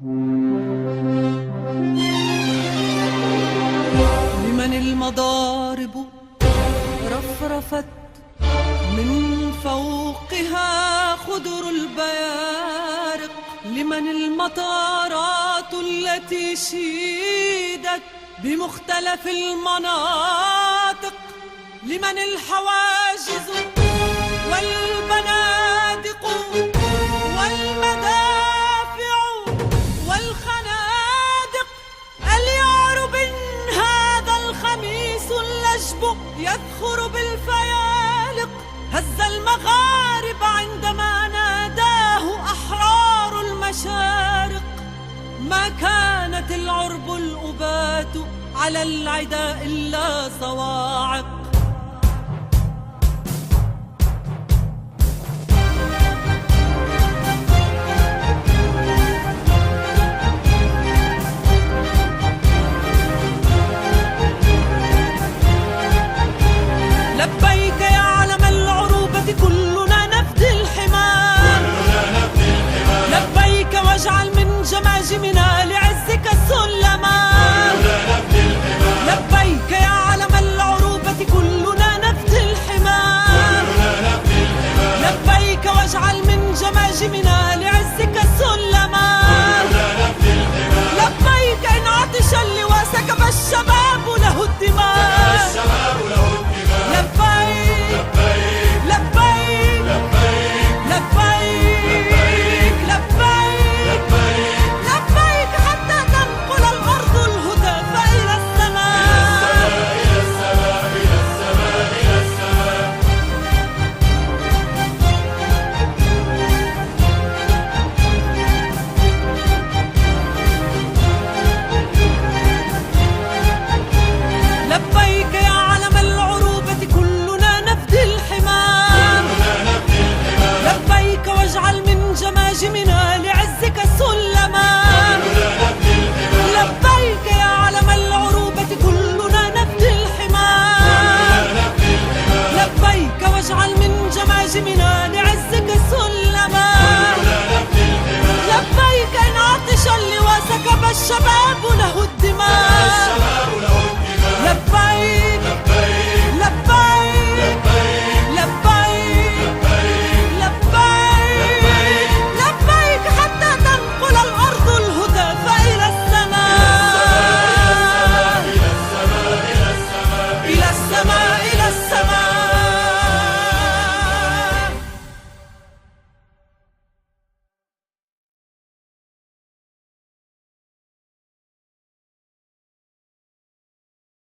لمن المضارب رفرفت من فوقها خدر البيارق، لمن المطارات التي شيدت بمختلف المناطق، لمن الحواجز والبنادق والمدافع والخنادق. أليعرب هذا الخميس اللجب يذخر بالفيالق، هز المغارب عندما ناداه أحرار المشارق. ما كانت العرب الأبات على العداء إلا صواعق. لبيك يا علم العروبة كلنا نفدي الحمى، لبيك واجعل من جماجمنا